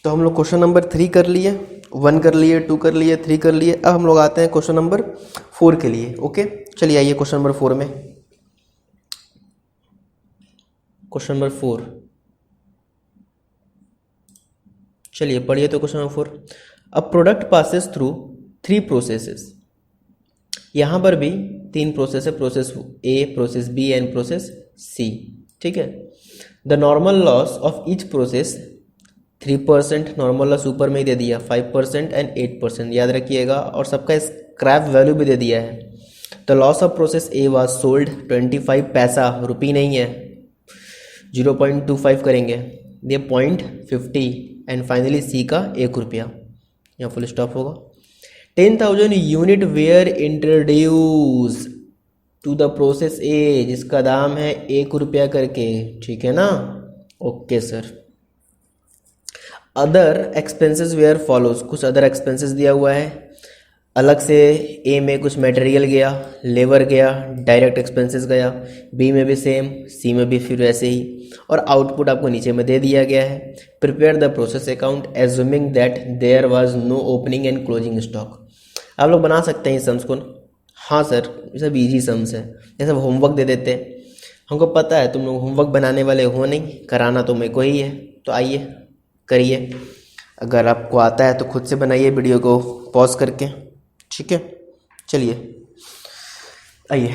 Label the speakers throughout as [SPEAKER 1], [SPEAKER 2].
[SPEAKER 1] तो हम लोग क्वेश्चन नंबर 3 कर लिए, 1 कर लिए, 2 कर लिए, 3 कर लिए। अब हम लोग आते हैं क्वेश्चन नंबर 4 के लिए। ओके, चलिए आइए क्वेश्चन नंबर 4 में। क्वेश्चन नंबर 4, चलिए पढ़िए तो question number 4। A product passes through 3 processes. यहाँ पर भी 3 प्रोसेस है, process A, process B and process C. ठीक है। The normal loss of each process 3%, normal loss ऊपर में ही दे दिया, 5% एंड 8%, याद रखिएगा। और सबका स्क्रैप वैल्यू भी दे दिया है। The loss of process A was sold 25 पैसा, रुपी नहीं है, 0.25 करेंगे, ये 0.50 एंड फाइनली सी का 1 रुपया, यहाँ फुल स्टॉप होगा। 10,000 unit were introduce to the process A, जिसका दाम है 1 रुपया करके। ठीक है ना, okay sir. Other expenses were follows, कुछ अदर एक्सपेंसेस दिया हुआ है अलग से। ए में कुछ मटेरियल गया, लेबर गया, डायरेक्ट एक्सपेंसेस गया, बी में भी सेम, सी में भी फिर वैसे ही, और आउटपुट आपको नीचे में दे दिया गया है। Prepare the process account assuming that there was no opening and closing stock. आप लोग बना सकते हैं इस सम्स को। हाँ सर, ये सब ईजी सम्स है, ये सब होमवर्क दे देते हैं। हमको पता है तुम लोग होमवर्क बनाने वाले हो नहीं, कराना तो मेरे को ही है। तो आइए करिए, अगर आपको आता है तो खुद से बनाइए वीडियो को पॉज करके। ठीक है, चलिए आइए।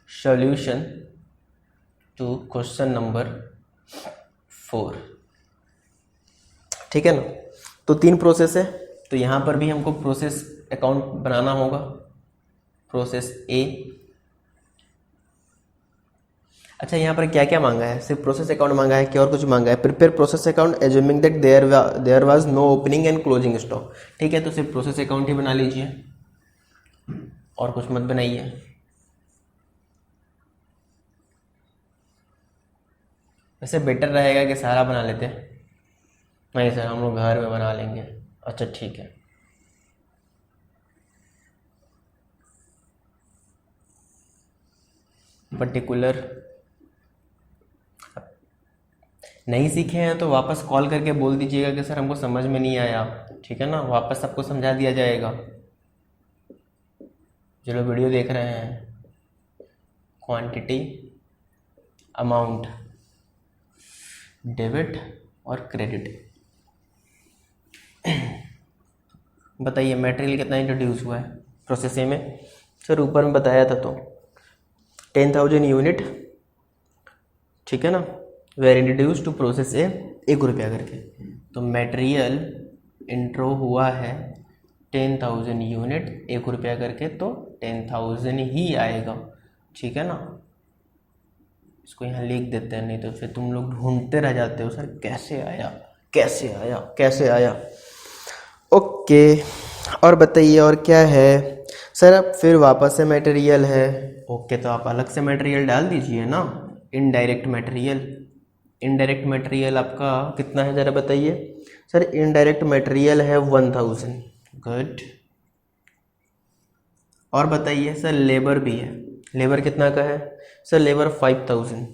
[SPEAKER 1] Solution to question number 4। ठीक है ना, तो 3 प्रोसेस है, तो यहाँ पर भी हमको प्रोसेस अकाउंट बनाना होगा। प्रोसेस ए, अच्छा यहाँ पर क्या क्या मांगा है? सिर्फ प्रोसेस अकाउंट मांगा है कि और कुछ मांगा है? Prepare process account assuming that there was no opening and closing stock. ठीक है, तो सिर्फ प्रोसेस अकाउंट ही बना लीजिए और कुछ मत बनाइए। वैसे बेटर रहेगा कि सारा बना लेते। नहीं सर, हम लोग घर में बना लेंगे। अच्छा ठीक है, पर्टिकुलर नहीं सीखे हैं तो वापस कॉल करके बोल दीजिएगा कि सर हमको समझ में नहीं आया। ठीक है ना, वापस सबको समझा दिया जाएगा। जो लोग वीडियो देख रहे हैं, क्वांटिटी, अमाउंट, डेबिट और क्रेडिट। बताइए मटेरियल कितना इंट्रोड्यूस हुआ है प्रोसेस ए में? सर ऊपर में बताया था तो 10,000 यूनिट। ठीक है ना, were introduce to process A, 1 रुपया करके। तो मटेरियल इंट्रो हुआ है 10,000 यूनिट 1 रुपया करके, तो 10,000 ही आएगा। ठीक है ना, इसको यहाँ लिख देते हैं, नहीं तो फिर तुम लोग ढूंढते रह जाते हो सर कैसे आया कैसे आया कैसे आया। ओके, और बताइए और क्या है? सर अब फिर वापस से मटेरियल है। ओके, तो आप अलग से मटेरियल डाल दीजिए ना, इनडायरेक्ट मटेरियल। इनडायरेक्ट मटेरियल आपका कितना है ज़रा बताइए? सर इनडायरेक्ट मटेरियल है 1000। गुड। और बताइए सर लेबर भी है, लेबर कितना का है? Sir labour 5000।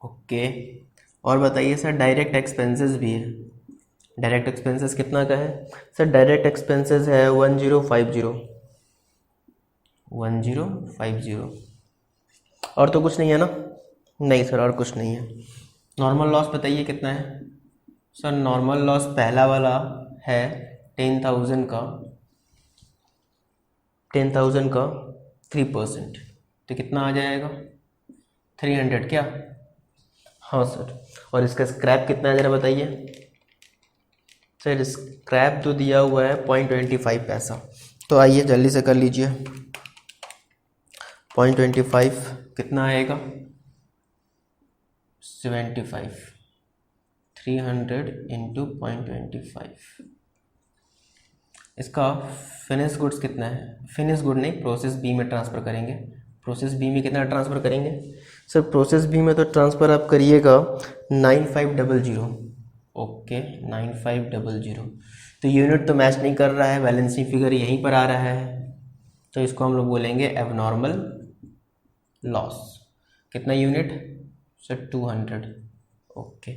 [SPEAKER 1] ओके, और बताइए सर डायरेक्ट एक्सपेंसेस भी है, डायरेक्ट एक्सपेंसेस कितना का है? सर डायरेक्ट एक्सपेंसेस है 1050। 1050। और तो कुछ नहीं है ना? नहीं सर, और कुछ नहीं है। नॉर्मल लॉस बताइए कितना है? सर नॉर्मल लॉस पहला वाला है 10,000 का, 10,000 का 3%, तो कितना आ जाएगा? 300 क्या? हाँ सर। और इसका स्क्रैप कितना है ज़रा बताइए? सर स्क्रैप जो दिया हुआ है 0.25 पैसा। तो आइए जल्दी से कर लीजिए। 0.25 कितना आएगा? 75। 300 इंटू 0.25। इसका फिनिश गुड्स कितना है? फिनिश गुड नहीं, प्रोसेस बी में ट्रांसफ़र करेंगे। प्रोसेस बी में कितना ट्रांसफ़र करेंगे? सर प्रोसेस बी में तो ट्रांसफ़र आप करिएगा 9500। ओके 9500। तो यूनिट तो मैच नहीं कर रहा है, बैलेंसिंग फिगर यहीं पर आ रहा है, तो इसको हम लोग बोलेंगे एबनॉर्मल लॉस। कितना यूनिट? सर 200। ओके,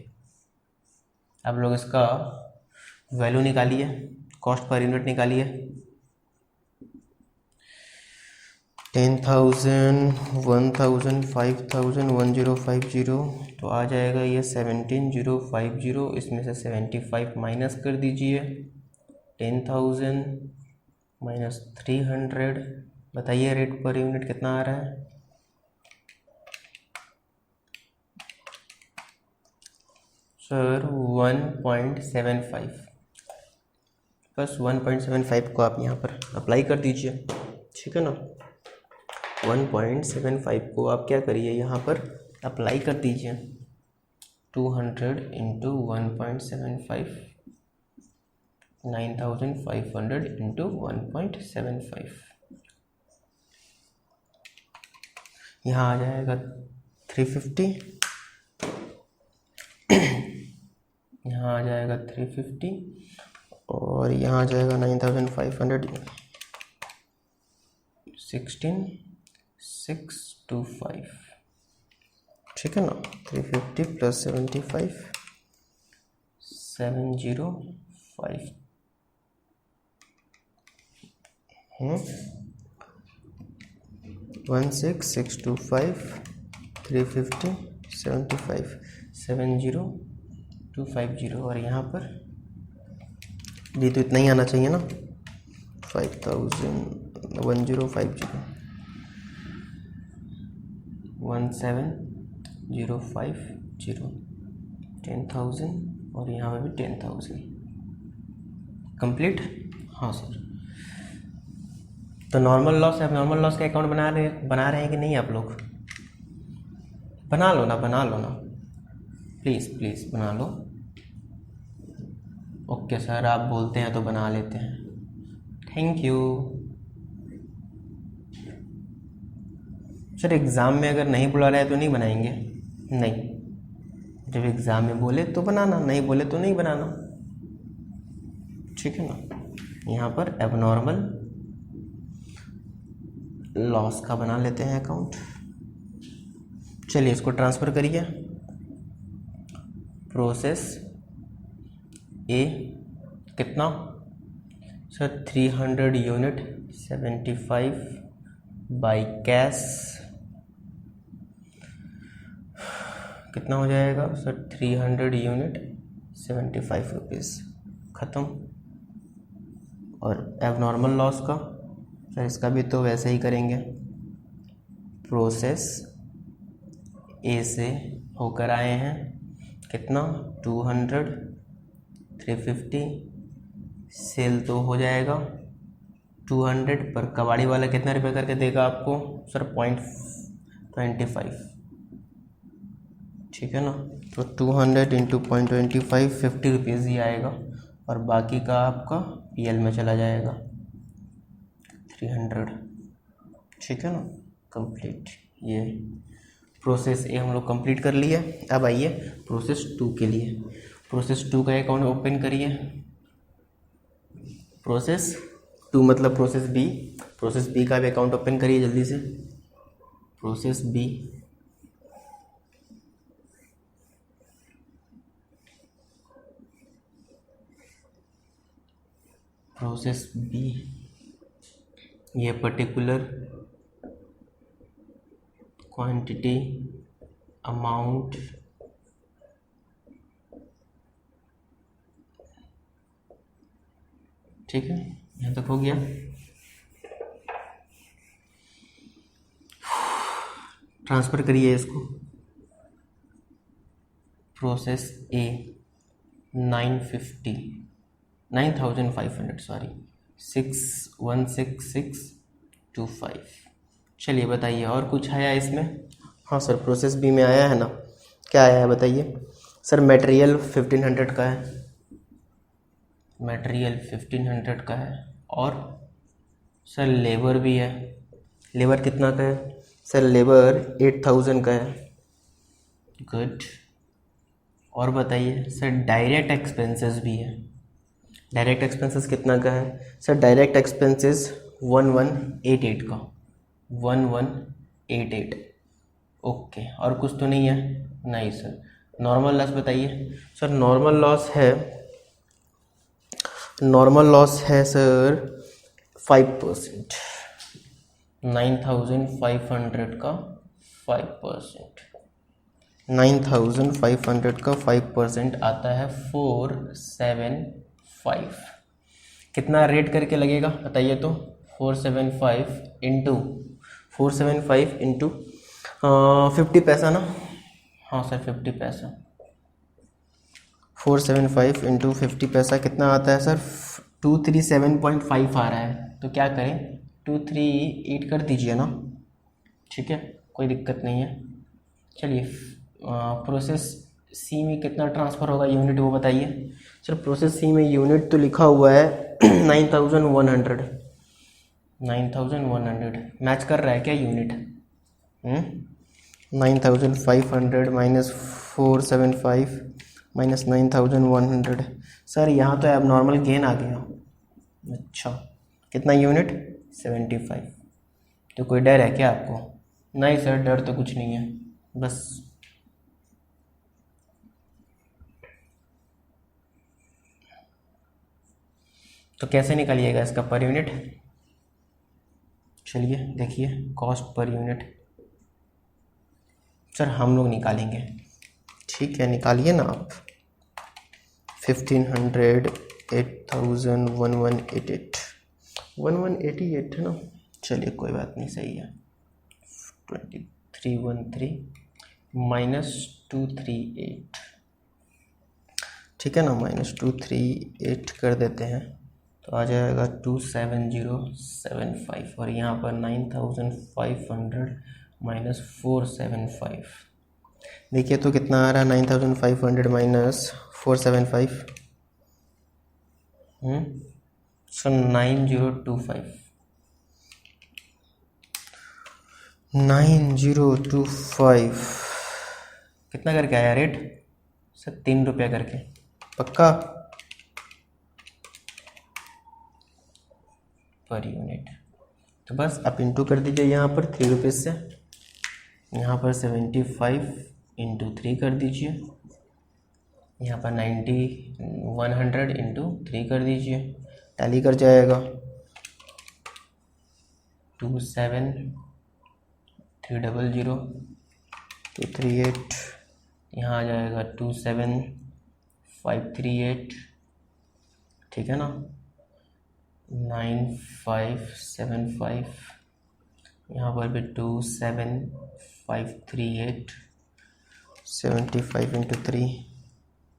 [SPEAKER 1] आप लोग इसका वैल्यू निकालिए, कॉस्ट पर यूनिट निकालिए। 10,000, 1,000, 5,000, 1050, तो आ जाएगा ये 17,050। इसमें से 75 माइनस कर दीजिए। 10,000 माइनस 300, बताइए रेट पर यूनिट कितना आ रहा है। सर 1.75, बस 1.75 को आप यहाँ पर अप्लाई कर दीजिए, ठीक है ना। 1.75 को आप क्या करिए, यहाँ पर अप्लाई कर दीजिए। 200 इंटू 1.75, 9,500 इंटू 1.75, यहाँ आ जाएगा 350, यहाँ आ जाएगा 350 और यहाँ आ जाएगा 9,500, 16,625, ठीक है ना। 350 प्लस 75, 705, 16,625, 350, 75, 70250 और यहाँ पर ये तो इतना ही आना चाहिए ना। 5,000, 1050, 17,050, 10,000 और यहाँ पे भी 10,000 कंप्लीट। हाँ सर, तो नॉर्मल लॉस एबनॉर्मल लॉस का अकाउंट बना रहे हैं कि नहीं आप लोग? बना लो ना, प्लीज़ बना लो। ओके सर, आप बोलते हैं तो बना लेते हैं, थैंक यू सर। एग्ज़ाम में अगर नहीं बुला रहा है तो नहीं बनाएंगे? नहीं, जब एग्ज़ाम में बोले तो बनाना, नहीं बोले तो नहीं बनाना, ठीक है ना। यहाँ पर एबनॉर्मल लॉस का बना लेते हैं अकाउंट। चलिए इसको ट्रांसफ़र करिए। प्रोसेस ए कितना सर? 300 यूनिट 75 बाई कैश कितना हो जाएगा सर? 300 यूनिट 75 रुपीज़, ख़त्म। और एबनॉर्मल लॉस का सर, इसका भी तो वैसे ही करेंगे। प्रोसेस ए से होकर आए हैं कितना? 200, 350, सेल तो हो जाएगा 200 पर कबाड़ी वाला कितना रुपये करके देगा आपको सर? 0.25, ठीक है ना। तो 200 इंटू 0.25, 50 रुपीज़ ही आएगा और बाकी का आपका PL में चला जाएगा 300, ठीक है ना। कंप्लीट, ये प्रोसेस ए हम लोग कंप्लीट कर लिए। अब आइए प्रोसेस 2 के लिए। प्रोसेस 2 का अकाउंट ओपन करिए। प्रोसेस 2 मतलब प्रोसेस बी। प्रोसेस बी का भी अकाउंट ओपन करिए जल्दी से। प्रोसेस बी, प्रोसेस बी, ये पर्टिकुलर क्वांटिटी अमाउंट ठीक है, यहाँ तक हो गया। ट्रांसफ़र करिए इसको। प्रोसेस ए 9,500 सॉरी 6,16625। चलिए बताइए और कुछ आया इसमें? हाँ सर, प्रोसेस बी में आया है ना, क्या आया है बताइए सर? मटेरियल 1500 का है, मटेरियल 1500 का है और सर लेबर भी है। लेबर कितना का है सर? लेबर 8,000 का है, गुड। और बताइए सर, डायरेक्ट एक्सपेंसेस भी है। डायरेक्ट एक्सपेंसेस कितना का है सर? डायरेक्ट एक्सपेंसेस 1188 का, 1188, ओके। और कुछ तो नहीं है? नहीं सर, नॉर्मल लॉस बताइए सर। नॉर्मल लॉस है सर 5%। 9,500 का 5%, 9,500 का 5% आता है 475। कितना रेट करके लगेगा बताइए तो। 475 इंटू 50 पैसा ना। हाँ सर 50 पैसा। 475 इंटू 50 पैसा कितना आता है सर। 237.5 आ रहा है। तो क्या करें, 238 कर दीजिए ना। ठीक है, कोई दिक्कत नहीं है। चलिए प्रोसेस सी में कितना ट्रांसफ़र होगा यूनिट वो बताइए सर। प्रोसेस सी में यूनिट तो लिखा हुआ है 9,100। 9,100 मैच कर रहा है क्या यूनिट। 9,500 minus 475 minus 9,100। सर यहाँ तो एबनॉर्मल गेन आ गया। अच्छा कितना यूनिट 75। तो कोई डर है क्या आपको। नहीं सर डर तो कुछ नहीं है, बस तो कैसे निकालिएगा इसका पर यूनिट। चलिए देखिए कॉस्ट पर यूनिट सर हम लोग निकालेंगे। ठीक है निकालिए ना आप। 1,500 8,000 1188 है ना। चलिए कोई बात नहीं, सही है। 2313 माइनस 238, ठीक है ना, माइनस 238 कर देते हैं तो आ जाएगा 27075। और यहाँ पर 9,500 माइनस 475 देखिए तो कितना आ रहा है। 9,500 माइनस 475 सो 9025 कितना करके आया रेट सर। 3 रुपया करके पक्का पर यूनिट। तो बस आप इंटू कर दीजिए यहाँ पर 3 रुपये से। यहाँ पर 75 इंटू 3 कर दीजिए। यहाँ पर 100 इंटू 3 कर दीजिए। टैली कर जाएगा 27300 238। यहाँ आ जाएगा 27538, ठीक है ना। 9575 यहाँ पर भी 27538। 75 इंटू 3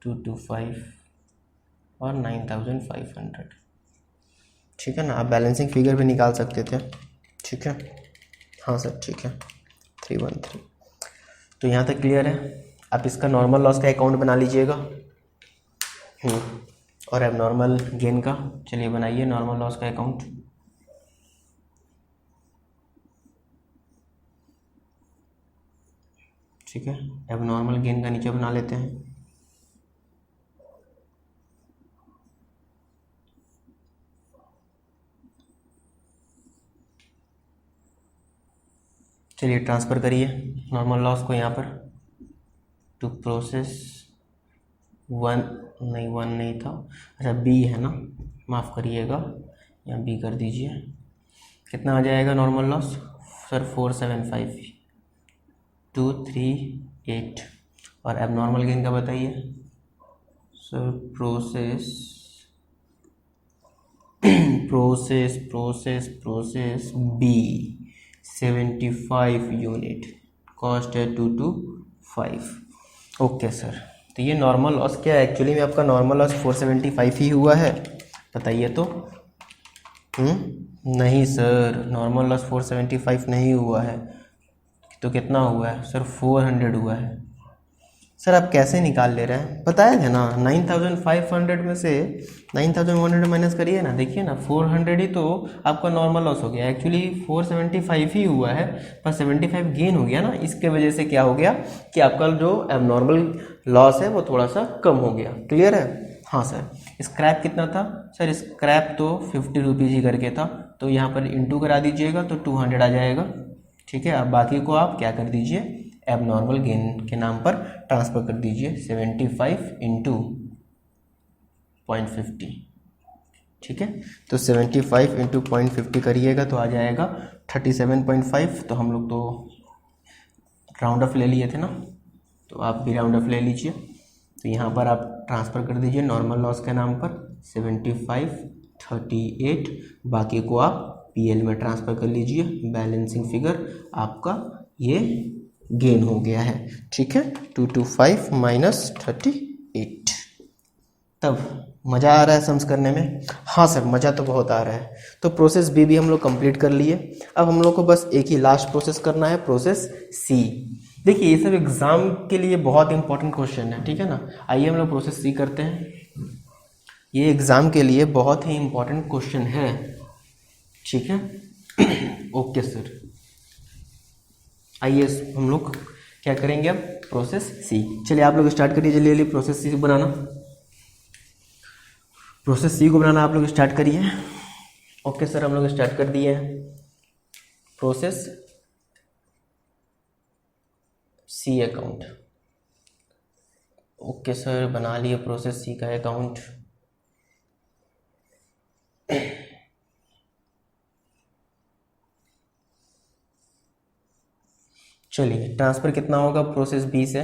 [SPEAKER 1] 225 और 9,500, ठीक है ना। आप बैलेंसिंग फिगर भी निकाल सकते थे, ठीक है। हाँ सर ठीक है 313। तो यहाँ तक क्लियर है। आप इसका नॉर्मल लॉस का अकाउंट बना लीजिएगा और एबनॉर्मल गेन का। चलिए बनाइए नॉर्मल लॉस का अकाउंट। ठीक है, एबनॉर्मल गेन का नीचे बना लेते हैं। चलिए ट्रांसफ़र करिए नॉर्मल लॉस को यहाँ पर टू प्रोसेस वन नहीं था, अच्छा बी है ना, माफ़ करिएगा, यहाँ बी कर दीजिए। कितना आ जाएगा नॉर्मल लॉस सर। 475 238। और एबनॉर्मल गेन का बताइए sir. Process B 75 unit, cost है 225। ओके सर, तो ये नॉर्मल लॉस क्या है एक्चुअली में। आपका नॉर्मल लॉस 475 ही हुआ है, बताइए तो। नहीं सर नॉर्मल लॉस 475 नहीं हुआ है। तो कितना हुआ है सर। 400 हुआ है। सर आप कैसे निकाल ले रहे हैं, बताया था ना। 9,500 में से 9,100 माइनस करिए ना, देखिए ना 400 ही तो आपका नॉर्मल लॉस हो गया। एक्चुअली 475 ही हुआ है, पर 75 गेन हो गया ना। इसके वजह से क्या हो गया कि आपका जो एबनॉर्मल लॉस है वो थोड़ा सा कम हो गया। क्लियर है। हाँ सर। स्क्रैप कितना था सर। स्क्रैप तो 50 रुपीज़ ही करके था, तो यहाँ पर इंटू करा दीजिएगा तो 200 आ जाएगा। ठीक है, अब बाकी को आप क्या कर दीजिए एबनॉर्मल गेन के नाम पर ट्रांसफ़र कर दीजिए 75 इंटू 0.50, ठीक है। तो 75 इंटू 0.50 करिएगा तो आ जाएगा 37.5। तो हम लोग तो राउंड ऑफ ले लिए थे ना, तो आप भी राउंड ऑफ ले लीजिए। तो यहाँ पर आप ट्रांसफ़र कर दीजिए नॉर्मल लॉस के नाम पर 75, 38, बाकी को आप पीएल में ट्रांसफ़र कर लीजिए। बैलेंसिंग फिगर आपका ये गेन हो गया है, ठीक है। 225 माइनस 38। तब मज़ा आ रहा है सम्स करने में? हाँ सर, मज़ा तो बहुत आ रहा है। तो प्रोसेस बी भी हम लोग कंप्लीट कर लिए। अब हम लोग को बस एक ही लास्ट प्रोसेस करना है, प्रोसेस सी। देखिए ये सब एग्ज़ाम के लिए बहुत इंपॉर्टेंट क्वेश्चन है, ठीक है ना। आइए हम लोग प्रोसेस सी करते हैं। ये एग्ज़ाम के लिए बहुत ही इंपॉर्टेंट क्वेश्चन है, ठीक है। ओके सर, आइए हम लोग क्या करेंगे अब, प्रोसेस सी। चलिए आप लोग स्टार्ट करिए जल्दी जल्दी प्रोसेस सी बनाना। प्रोसेस सी को बनाना आप लोग स्टार्ट करिए। ओके सर, हम लोग स्टार्ट कर दिए हैं process C account. Okay sir, बना लिए प्रोसेस सी का अकाउंट। चलिए ट्रांसफ़र कितना होगा प्रोसेस बी से?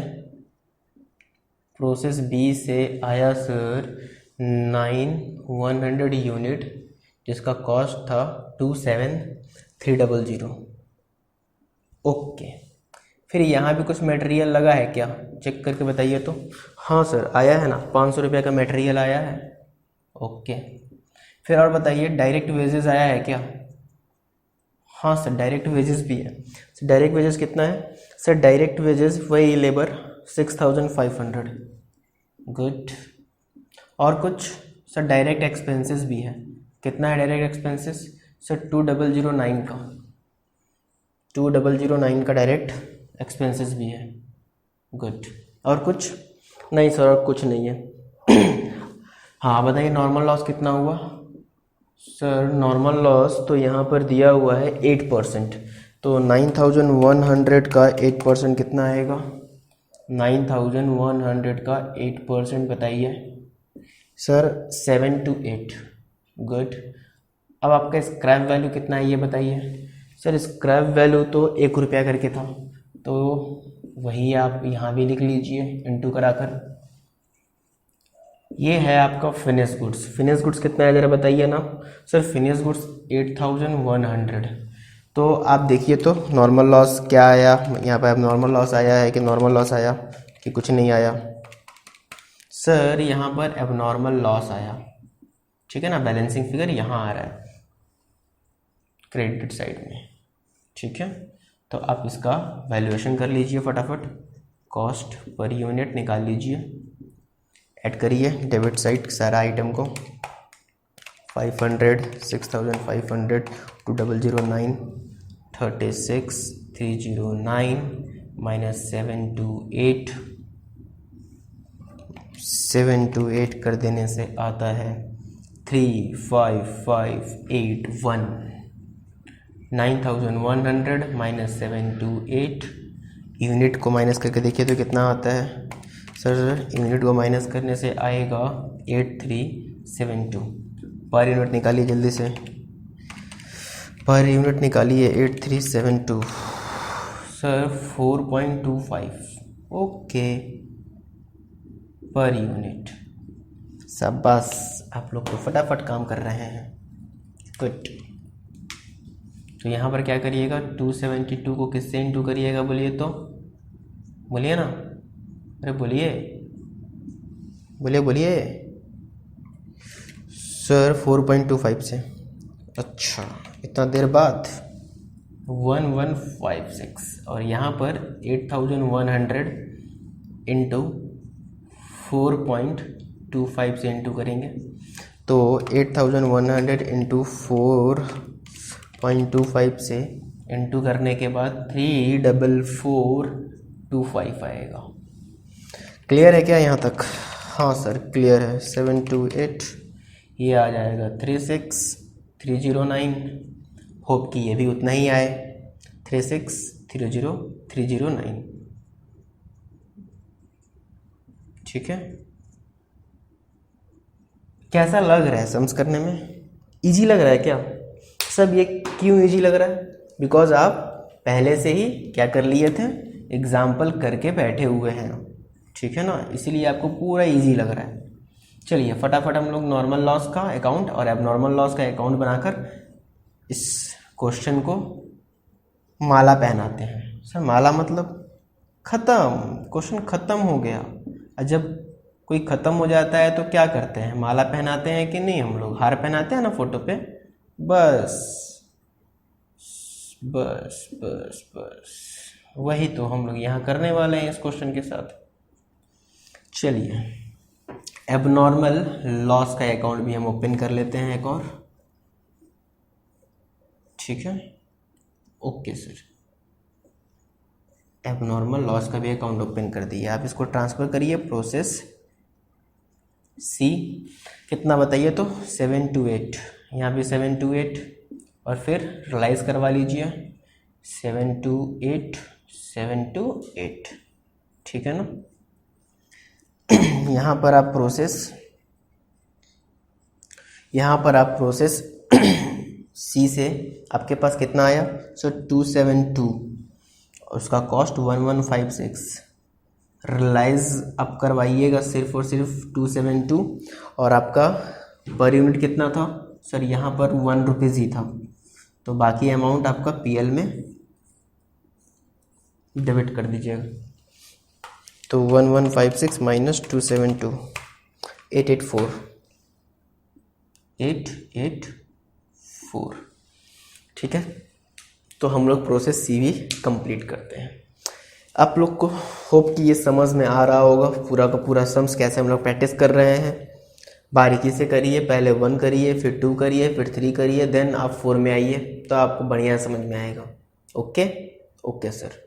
[SPEAKER 1] प्रोसेस बी से आया सर 9100 यूनिट, जिसका कॉस्ट था 27300। ओके, फिर यहाँ भी कुछ मटेरियल लगा है क्या, चेक करके बताइए तो। हाँ सर आया है ना, 500 रुपये का मटेरियल आया है। ओके, फिर और बताइए डायरेक्ट वेजेस आया है क्या? हाँ सर, डायरेक्ट वेजेस भी है। सर डायरेक्ट वेजेस कितना है? सर डायरेक्ट वेजेस वही लेबर 6500। गुड। और कुछ? सर डायरेक्ट एक्सपेंसेस भी है। कितना है डायरेक्ट एक्सपेंसेस? सर 2009 का, 2009 का डायरेक्ट एक्सपेंसेस भी है। गुड। और कुछ? नहीं सर, और कुछ नहीं है। हाँ बताइए नॉर्मल लॉस कितना हुआ? सर नॉर्मल लॉस तो यहाँ पर दिया हुआ है 8%। तो 9100 का 8% कितना आएगा? 9100 का 8% बताइए सर। 7 to 8। गुड। अब आपका स्क्रैप वैल्यू कितना है ये बताइए। सर स्क्रैप वैल्यू तो 1 रुपया करके था, तो वही आप यहाँ भी लिख लीजिए इंटू कराकर। ये है आपका फिनिश गुड्स। फिनिश गुड्स कितना है ज़रा बताइए ना। Sir finish goods 8100। तो आप देखिए तो नॉर्मल लॉस क्या आया यहाँ पर, नॉर्मल लॉस आया है कि नॉर्मल लॉस आया कि कुछ नहीं आया? सर यहाँ पर एबनॉर्मल लॉस आया, ठीक है ना। बैलेंसिंग फिगर यहाँ आ रहा है क्रेडिट साइड में, ठीक है। तो आप इसका वैल्यूएशन कर लीजिए फटाफट। कॉस्ट पर यूनिट निकाल लीजिए, ऐड करिए डेबिट साइड सारा आइटम को। 500, 6500, 2009, 36, 309 माइनस 728। 728 कर देने से आता है 35581। 9100 माइनस 728, यूनिट को माइनस करके देखिए तो कितना आता है? सर यूनिट को माइनस करने से आएगा 8372। पर यूनिट निकालिए जल्दी से, पर यूनिट निकालिए 8372। Sir 4.25 okay per unit. शाबाश, आप लोग तो फटाफट काम कर रहे हैं। गुड। तो यहाँ पर क्या करिएगा, 272 को किससे इंटू करिएगा बोलिए तो, बोलिए ना, अरे बोलिए बोलिए बोलिए। सर 4.25 से। अच्छा, इतना देर बाद 1156, और यहाँ पर 8100 इंटू 4.25 से इंटू करेंगे तो 8100 इंटू 4.25 से इंटू करने के बाद 34425 आएगा। क्लियर है क्या यहाँ तक? हाँ सर क्लियर है। 728 ये आ जाएगा 36309। होप कि ये भी उतना ही आए, 3630309। ठीक है, कैसा लग रहा है सम्स करने में? इजी लग रहा है क्या सब? ये क्यों इजी लग रहा है? बिकॉज आप पहले से ही क्या कर लिए थे, एग्जाम्पल करके बैठे हुए हैं, ठीक है ना, इसीलिए आपको पूरा इजी लग रहा है। चलिए फटाफट हम लोग नॉर्मल लॉस का अकाउंट और एबनॉर्मल लॉस का अकाउंट बनाकर इस क्वेश्चन को माला पहनाते हैं। सर माला मतलब ख़त्म, क्वेश्चन ख़त्म हो गया। और जब कोई ख़त्म हो जाता है तो क्या करते हैं, माला पहनाते हैं कि नहीं? हम लोग हार पहनाते हैं ना फोटो पे। बस बस बस बस वही तो हम लोग यहाँ करने वाले हैं इस क्वेश्चन के साथ। चलिए एबनॉर्मल लॉस का अकाउंट भी हम ओपन कर लेते हैं एक और, ठीक है। ओके सर, एबनॉर्मल लॉस का भी अकाउंट ओपन कर दिया। आप इसको ट्रांसफ़र करिए प्रोसेस सी, कितना बताइए तो 728, यहाँ पे 728 और फिर रियलाइज़ करवा लीजिए 728 728, ठीक है ना। यहाँ पर आप प्रोसेस सी से आपके पास कितना आया? सो 272, उसका कॉस्ट 1156। रियलाइज़ आप करवाइएगा सिर्फ और सिर्फ 272, और आपका पर यूनिट कितना था सर? यहाँ पर 1 रुपीज़ ही था, तो बाकी अमाउंट आपका पीएल में डेबिट कर दीजिएगा। तो 1156 माइनस 272 884 884, ठीक है। तो हम लोग प्रोसेस सी भी कंप्लीट करते हैं। आप लोग को होप कि ये समझ में आ रहा होगा पूरा का पूरा सम्स कैसे हम लोग प्रैक्टिस कर रहे हैं। बारीकी से करिए, पहले 1 करिए, फिर 2 करिए, फिर 3 करिए, देन आप 4 में आइए, तो आपको बढ़िया समझ में आएगा। Okay sir.